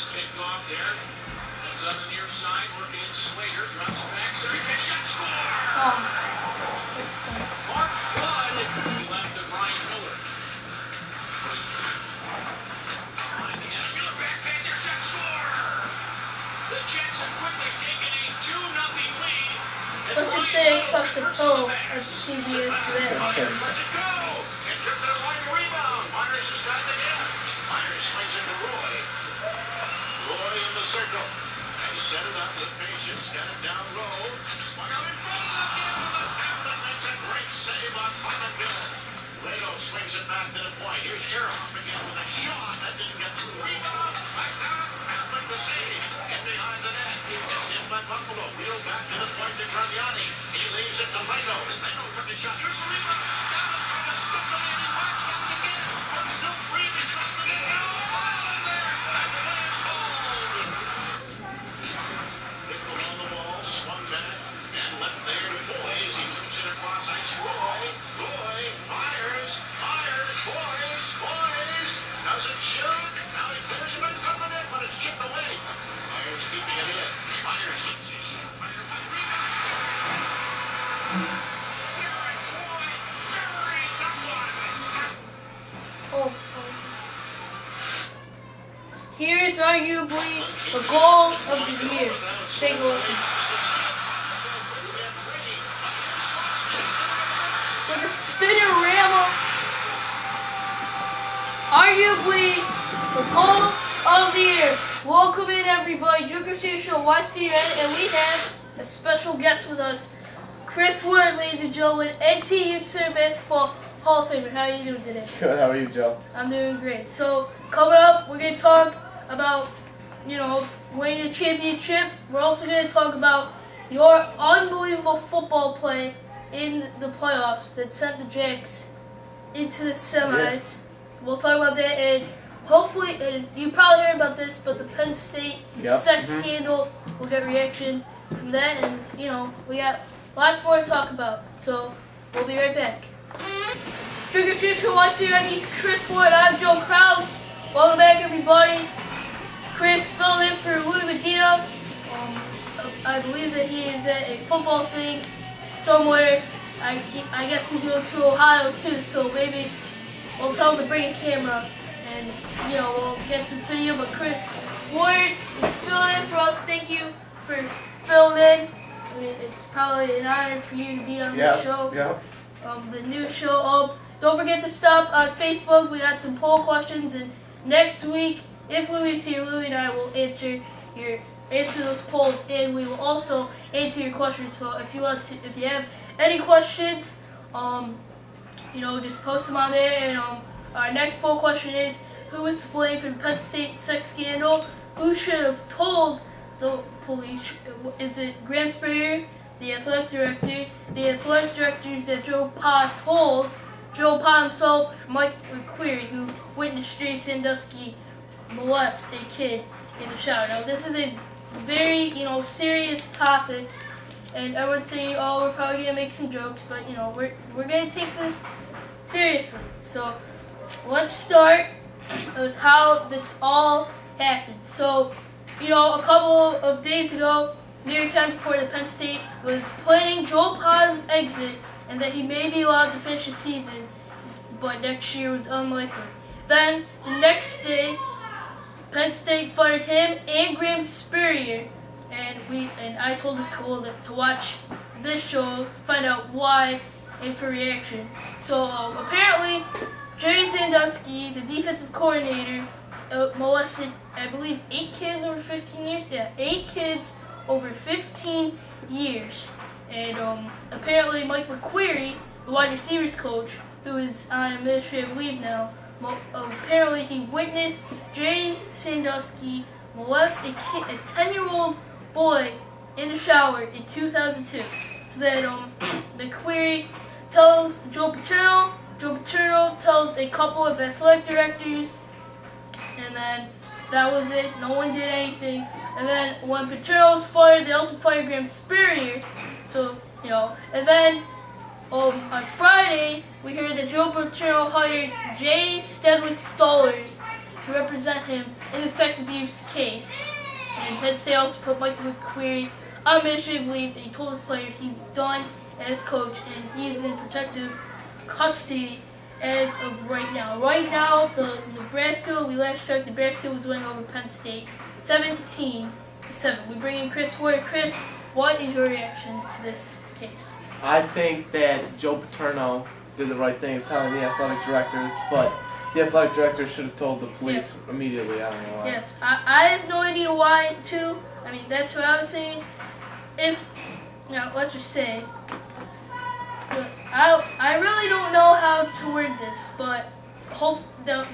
It's kicked off there. Comes on the near side, working in Slater. Drops it back, center, shot, score! Mark Flood. He left to Brian Miller. Miller back pass, your shot, score! The Jets have quickly taken a 2-0 lead. Let's just say I took the toe as TV today. Myers lets it go. Interpreted line rebound. Myers has got it again. Myers swings into Roy. Roy in the circle. They set it up with patience. Got it down low. Swung out in front of him. Hamlin makes a great save on Palmville. Lado swings it back to the point. Here's Ehrhoff again with a shot. That didn't get through. Rebound. Back down. Hamlin the save. In behind the net. It's in by Buffalo. Wheel back to the point to Graviani. He leaves it to Lado. Lado for the shot. Here's the rebound. Down in front of Stuffman. He backs out again. From still free. He's up the net. Now ball in there. And the play is called. Pickle on the ball. Swung back. And left there to Boys. He moves it across ice. Roy. Myers. Boys. Doesn't shoot. Now he clears him in front of the net, but it's chipped away. Myers keeping it in. Myers gets his shot. Fired by rebound. Garrett Boy buried that one. Here is arguably the goal of the year. Take a listen. With the spinorama, arguably the goal of the year. Welcome in everybody, Joker Studio Show, YCN, and we have a special guest with us, Chris Woodard, ladies and gentlemen, NT Youth Center Basketball Hall of Famer. How are you doing today? Good, how are you, Joe? I'm doing great. So, coming up, we're going to talk about, winning the championship. We're also going to talk about your unbelievable football play in the playoffs that sent the Jacks into the semis. Yeah. We'll talk about that, and hopefully, and you probably heard about this, but the Penn State sex scandal, we'll get reaction from that, and, we got lots more to talk about. So, we'll be right back. Trigger Future YCN, he's Chris Wood, I'm Joe Kraus. Welcome back, everybody. Chris filled in for Louis Medina. I believe that he is at a football thing somewhere. I guess he's going to Ohio too, so maybe we'll tell him to bring a camera and we'll get some video. But Chris Wood is filling in for us. Thank you for filling in. I mean, it's probably an honor for you to be on the show. Yeah. The new show. Don't forget to stop on Facebook. We got some poll questions, and next week, if Louis is here, Louis and I will answer those polls, and we will also answer your questions. So if you have any questions, just post them on there. And our next poll question is: who was to blame for the Penn State sex scandal? Who should have told the police? Is it Graham Sprayer, the athletic director? The athletic directors that Joe Pa told, Joe Pa himself, Mike McQueary, who witnessed Jay Sandusky molest a kid in the shower. Now, this is a very, serious topic, and everyone's saying, oh, we're probably going to make some jokes, but, we're going to take this seriously. So, let's start with how this all happened. So, a couple of days ago, New York Times reported that Penn State was planning Joe Pa's exit and that he may be allowed to finish the season, but next year was unlikely. Then, the next day, Penn State fired him and Graham Sprayer, and I told the school that to watch this show, find out why, and for reaction. So, apparently, Jerry Sandusky, the defensive coordinator, molested, I believe, 8 kids over 15 years? Yeah, 8 kids over 15 years. And apparently Mike McQueary, the wide receivers coach, who is on administrative leave now, apparently he witnessed Jerry Sandusky molest a 10-year-old boy in the shower in 2002. So then McQueary tells Joe Paterno tells a couple of athletic directors, and then that was it. No one did anything. And then when Paterno was fired, they also fired Graham Sprayer. So, and then on Friday, we heard that Joe Paterno hired Jay Stedwick Stallers to represent him in the sex abuse case. And Penn State also put Mike McQuarrie on administrative leave, and he told his players he's done as coach and he's in protective custody as of right now. Right now, the Nebraska, we last checked, Nebraska was winning over Penn State 17-7. We bring in Chris Ward. Chris, what is your reaction to this case? I think that Joe Paterno did the right thing of telling the athletic directors, but the athletic directors should have told the police immediately. I don't know why. Yes, I have no idea why, too. I mean, that's what I was saying. Let's just say, I really don't know how to word this, but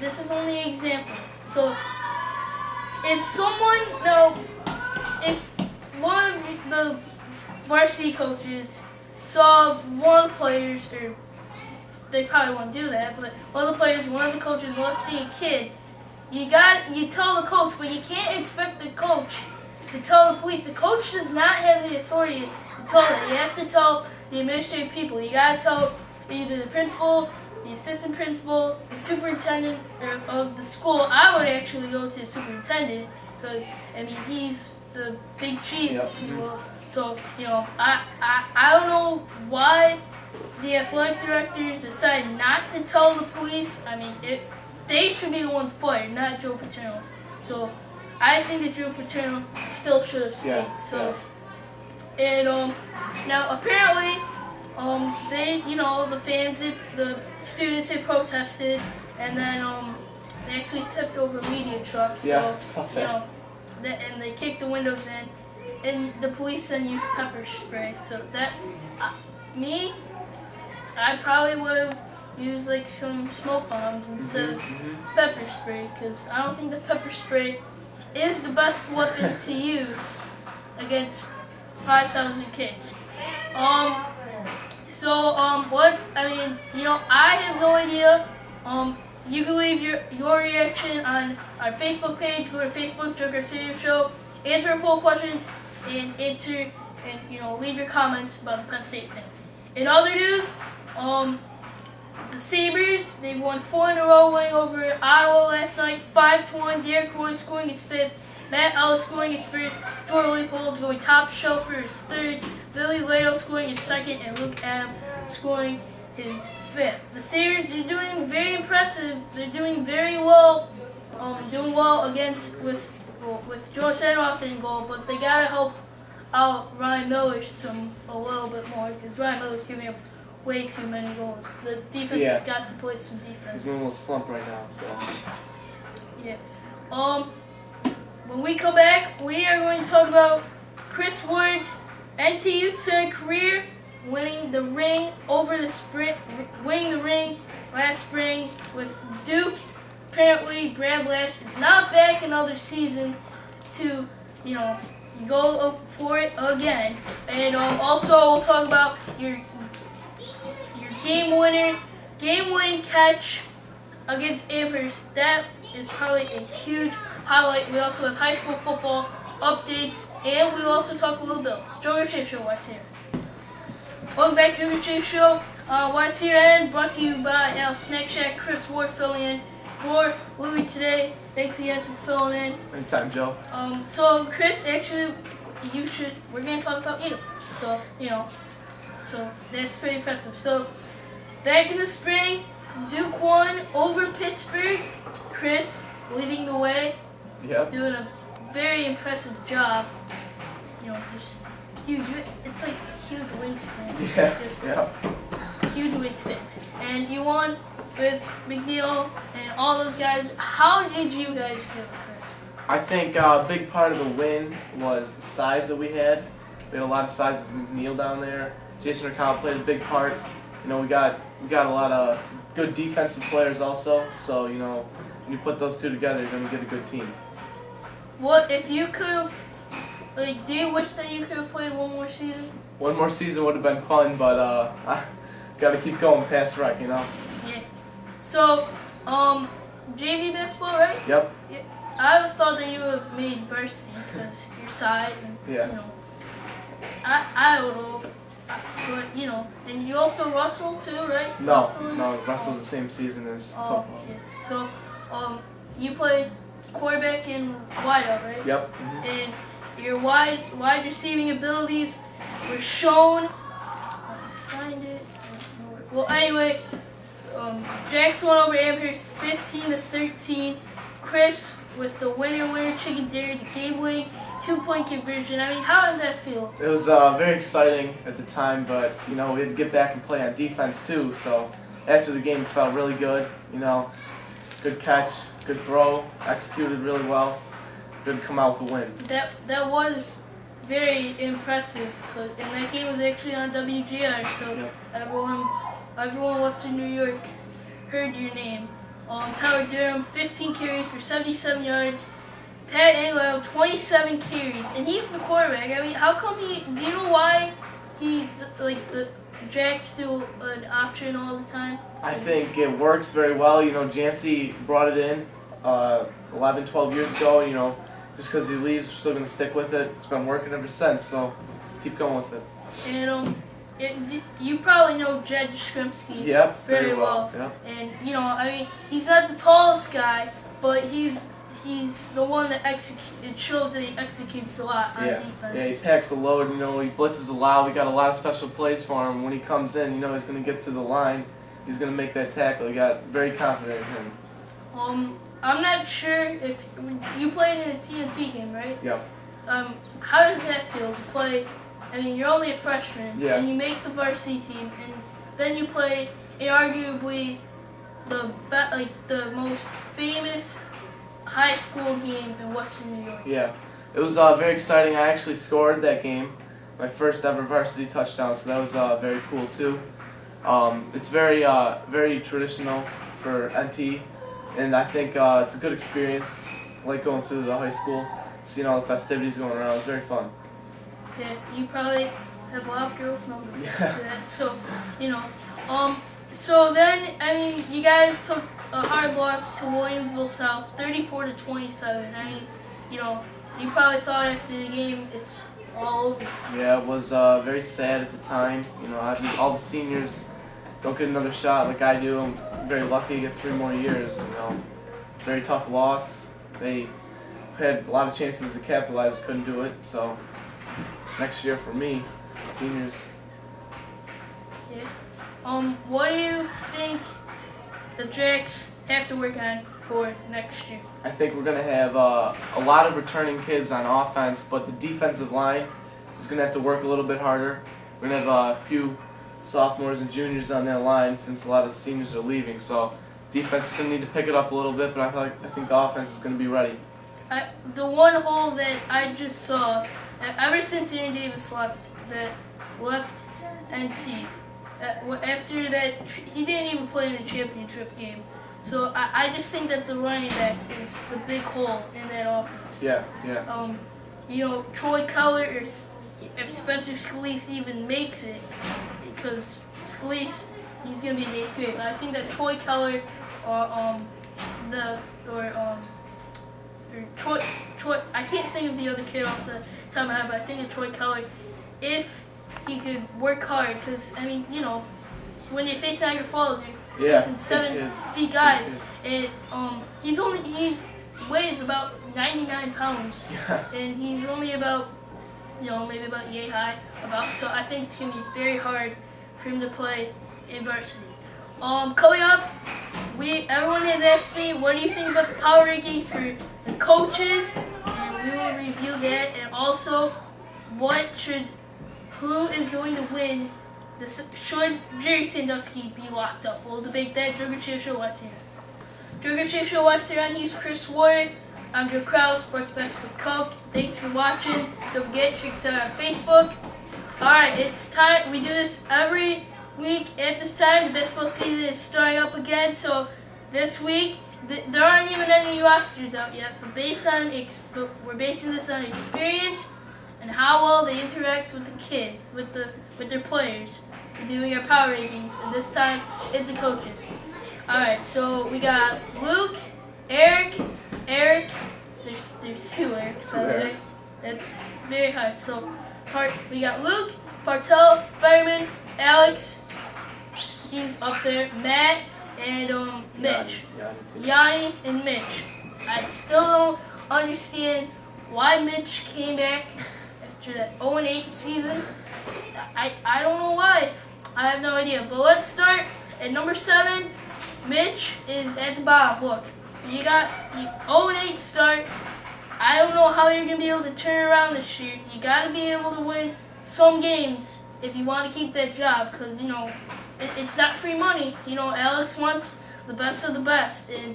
this is only an example. So, if one of the varsity coaches saw one of the players, or they probably won't do that, but one of the coaches molesting a kid, you tell the coach, but you can't expect the coach to tell the police. The coach does not have the authority to tell that. You have to tell the administrative people. You gotta tell either the principal, the assistant principal, the superintendent of the school. I would actually go to the superintendent because he's the big cheese, if you will. So I don't know why the athletic directors decided not to tell the police. I mean, they should be the ones fired, not Joe Paterno. So I think that Joe Paterno still should have stayed. And now apparently, the fans, the students, they protested, and then they actually tipped over media trucks. And they kicked the windows in, and the police then used pepper spray. So I probably would have used like some smoke bombs instead of pepper spray, because I don't think the pepper spray is the best weapon to use against 5,000 kids. I have no idea. You can leave your reaction on our Facebook page. Go to Facebook, Joker Studio Show, answer our poll questions, and leave your comments about the Penn State thing. In other news, the Sabres, they've won 4 in a row, winning over Ottawa last night, 5-1. Derek Roy scoring his 5th, Matt Ellis scoring his 1st, Jordan Leopold going top shelf for his 3rd, Billy Lato scoring his 2nd, and Luke Adam scoring his 5th. The Sabres are doing very impressive. They're doing very well, doing well with George Sandroff in goal, but they gotta help out Ryan Miller a little bit more, because Ryan Miller's giving up way too many goals. The defense has got to play some defense. He's in a little slump right now, so. Yeah. When we come back, we are going to talk about Chris Ward's NTU career, winning the ring last spring with Duke. Apparently, Brad Lash is not back another season to, go for it again. And also, we'll talk about your game-winning catch against Amherst. That is probably a huge highlight. We also have high school football updates, and we'll also talk a little Bills. Joker Shave Show, What's Here? Welcome back to Joker Shave Show. What's Here, and brought to you by Snack Shack. Chris Ward filling in for Louie today. Thanks again for filling in. Anytime, Joe. So Chris, actually, we're going to talk about you. So, so that's pretty impressive. So, back in the spring, Duke won over Pittsburgh. Chris leading the way. Yep. Doing a very impressive job. Just huge. It's like a huge wingspan. Yeah. Huge wingspan. And you won with McNeil and all those guys. How did you guys do it, Chris? I think a big part of the win was the size that we had. We had a lot of size with McNeil down there. Jason Rakow played a big part. We got a lot of good defensive players also. So, when you put those two together, you're going to get a good team. What if you could have, do you wish that you could have played one more season? One more season would have been fun, but I got to keep going past rec, Yeah. So, JV basketball, right? Yep. Yeah. I would thought that you would have made varsity because your size and, I don't know. But, and you also Russell too, right? No, Russell's the same season as football. Yeah. So, you play quarterback and wideout, right? Yep. And your wide receiving abilities were shown. I'll find it. Well, anyway, Jackson won over Amherst 15-13. Chris with the winner chicken dinner, the game-winning 2-point conversion. I mean, how does that feel? It was very exciting at the time, but we had to get back and play on defense too. So after the game, it felt really good. Good catch, good throw, executed really well. Good to come out with a win. That was very impressive, and that game was actually on WGR, so Yep. everyone in Western New York heard your name. Tyler Durham, 15 carries for 77 yards. Pat Angelo, 27 carries, and he's the quarterback. I mean, how come do you know why the Jack's still an option all the time? I think it works very well. Jancy brought it in 11, 12 years ago. Just because he leaves, we're still going to stick with it. It's been working ever since, so let's keep going with it. And you probably know Jed Shkrimsky very well. Yep. And I mean, he's not the tallest guy, but he's the one that it shows that he executes a lot on defense. Yeah, he packs the load. He blitzes a lot. We got a lot of special plays for him. When he comes in, he's going to get to the line. He's going to make that tackle. We got very confident in him. I'm not sure if you played in a TNT game, right? Yep. How does that feel to play? I mean, you're only a freshman, Yeah. and you make the varsity team, and then you play in arguably the most famous high school game in Western New York. Yeah. It was very exciting. I actually scored that game, my first ever varsity touchdown, so that was very cool too. It's very traditional for NT, and I think it's a good experience. I like going to the high school, seeing all the festivities going around. It's very fun. Yeah, you probably have a lot of girls' numbers Yeah. after that. So, so then, I mean, you guys took a hard loss to Williamsville South, 34-27. I mean, you probably thought after the game it's all over. Yeah, it was very sad at the time. All the seniors don't get another shot like I do. I'm very lucky to get 3 more years. Very tough loss. They had a lot of chances to capitalize, couldn't do it. So next year for me, seniors. Yeah. What do you think the Jacks have to work on for next year? I think we're going to have a lot of returning kids on offense, but the defensive line is going to have to work a little bit harder. We're going to have a few sophomores and juniors on that line since a lot of the seniors are leaving. So defense is going to need to pick it up a little bit, but I think the offense is going to be ready. The one hole that I just saw, ever since Aaron Davis left NT, after that, he didn't even play in the championship game. So I just think that the running back is the big hole in that offense. Yeah. Troy Keller, if Spencer Scalise even makes it, because Scalise, he's gonna be in 8th grade. But I think that Troy Keller or Troy, I can't think of the other kid off the top of my head, but I think that Troy Keller, if he could work hard, because I mean, when you face Niagara Falls, you're facing 7 feet guys, and he weighs about 99 pounds, and he's only about maybe about yay high, so I think it's gonna be very hard for him to play in varsity. Coming up, everyone has asked me, what do you think about the power rankings for the coaches, and we will review that, and also who is going to win. Should Jerry Sandusky be locked up? We'll debate that. Show West here on. He's Chris Ward. I'm Joe Kraus, Sports Best with Coke. Thanks for watching. Don't forget, check us out on Facebook. Alright, it's time. We do this every week at this time. The baseball season is starting up again, so this week, there aren't even any new rosters out yet, but we're basing this on experience and how well they interact with the kids, with their players. We're doing our power rankings, and this time it's the coaches. Alright, so we got Luke, Eric. There's 2 Erics, so that's very hard. So we got Luke, Partel, Fireman, Alex, he's up there, Matt, and Mitch. Yanni and Mitch. I still don't understand why Mitch came back after that 0-8 season. I don't know why. I have no idea. But let's start at number 7. Mitch is at the bottom. Look, you got 0-8 start. I don't know how you're going to be able to turn around this year. You got to be able to win some games if you want to keep that job, because, it's not free money. Alex wants the best of the best, and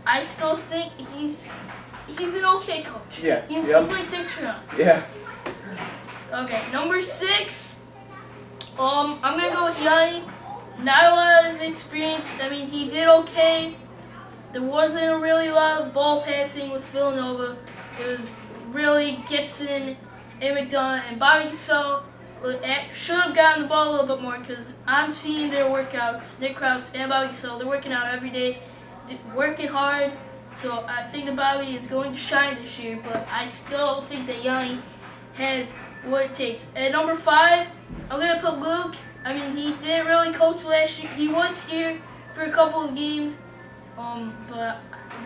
I still think he's an okay coach. Yeah. He's like Dick Trump. Yeah. Okay, number 6. I'm gonna go with Yanni. Not a lot of experience. I mean, he did okay. There wasn't a really lot of ball passing with Villanova. It was really Gibson and McDonough and Bobby Gasol should have gotten the ball a little bit more, because I'm seeing their workouts. Nick Kraus and Bobby Gasol, they're working out every day, working hard. So I think that Bobby is going to shine this year, but I still think that Yanni has what it takes. At number 5, I'm going to put Luke. I mean, he didn't really coach last year. He was here for a couple of games, but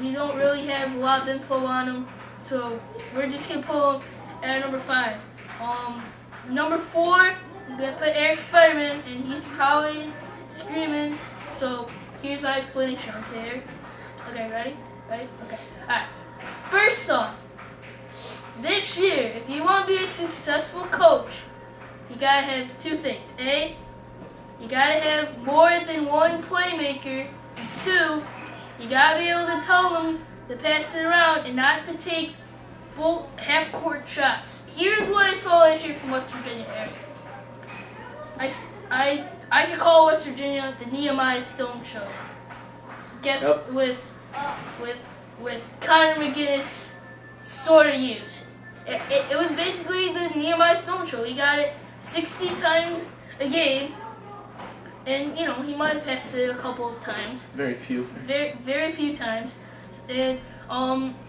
we don't really have a lot of info on him. So we're just going to put him at number 5. Number 4, I'm going to put Eric Fetterman, and he's probably screaming. So here's my explanation, okay? Okay, ready? Okay. Alright. First off, this year, if you want to be a successful coach, you got to have 2 things. A, you got to have more than one playmaker. And 2, you got to be able to tell them to pass it around and not to take full half-court shots. Here's what I saw last year from West Virginia, Eric. I could call West Virginia the Nehemiah Stone show. Gets with Connor McGinnis sort of used. It was basically the Nehemiah Stone show. He got it 60 times a game, and he might have passed it a couple of times. Very few. Very few times. And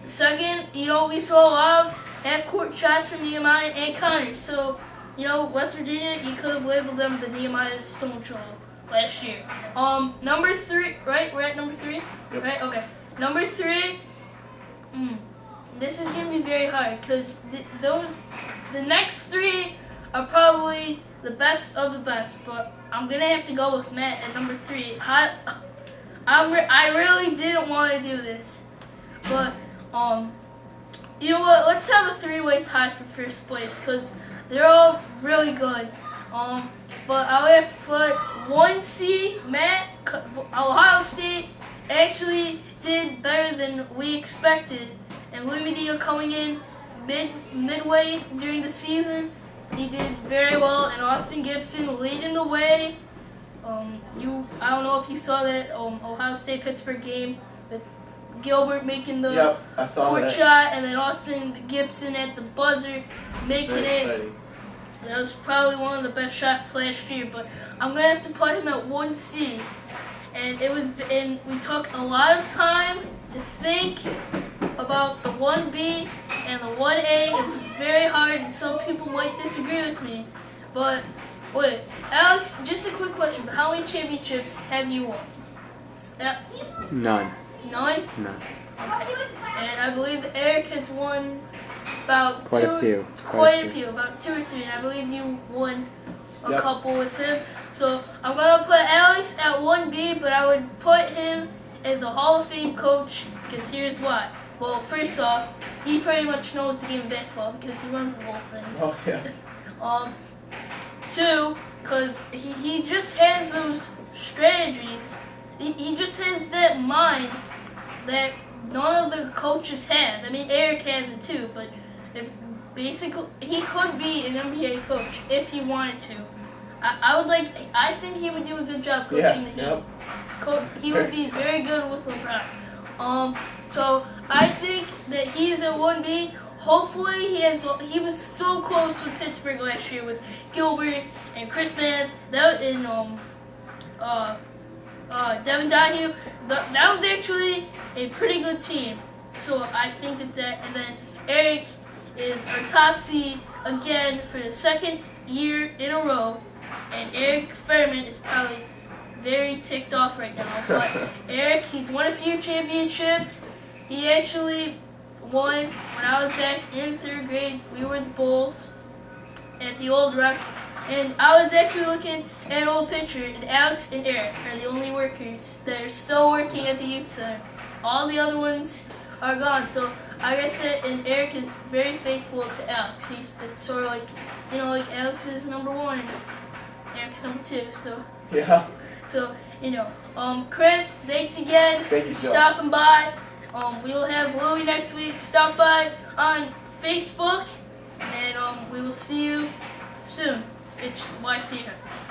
second, we saw a lot of half-court shots from Nehemiah and Connor. So, West Virginia, you could have labeled them the Nehemiah Stone show last year. Number 3, right? We're at number 3? Yep. Right? Okay. Number 3, this is going to be very hard, because the next 3 are probably the best of the best, but I'm going to have to go with Matt at number 3. I really didn't want to do this, but, you know what, let's have a 3-way tie for first place, because they're all really good. But I would have to put 1C, Matt. Ohio State actually did better than we expected, and Louis Medina coming in midway during the season, he did very well, and Austin Gibson leading the way. I don't know if you saw that Ohio State-Pittsburgh game with Gilbert making the court shot, and then Austin Gibson at the buzzer making very it. Exciting. That was probably one of the best shots last year, but I'm gonna have to put him at 1C. And we took a lot of time to think about the 1B and the 1A. It was very hard, and some people might disagree with me. But wait, Alex, just a quick question: but how many championships have you won? None. None? None. Okay. And I believe Eric has won about Quite a few. About 2 or 3, and I believe you won a couple with him. So I'm gonna put Alex at 1B, but I would put him as a Hall of Fame coach, because here's why. Well, first off, he pretty much knows the game of basketball because he runs the whole thing. Oh, yeah. 2, because he just has those strategies. He just has that mind that none of the coaches have. I mean, Eric has it too, but he could be an NBA coach if he wanted to. I think he would do a good job coaching the Heat. Yep. He would be very good with LeBron. So I think that he's a 1B. Hopefully he was so close with Pittsburgh last year with Gilbert and Chris Mann, and Devin Donahue. That was actually a pretty good team. So I think that and then Eric is our top seed again for the 2nd year in a row. And Eric Fetterman is probably very ticked off right now. But Eric, he's won a few championships. he actually won when I was back in 3rd grade. We were the Bulls at the old rec. And I was actually looking at an old picture, and Alex and Eric are the only workers that are still working at the youth center. All the other ones are gone. So like I said, and Eric is very faithful to Alex. It's sort of like, like Alex is number 1 and Eric's number 2. So Yeah. So Chris, thanks again Thank you, for Joe. stopping by. We will have Louie next week. Stop by on Facebook, and we will see you soon. It's YC.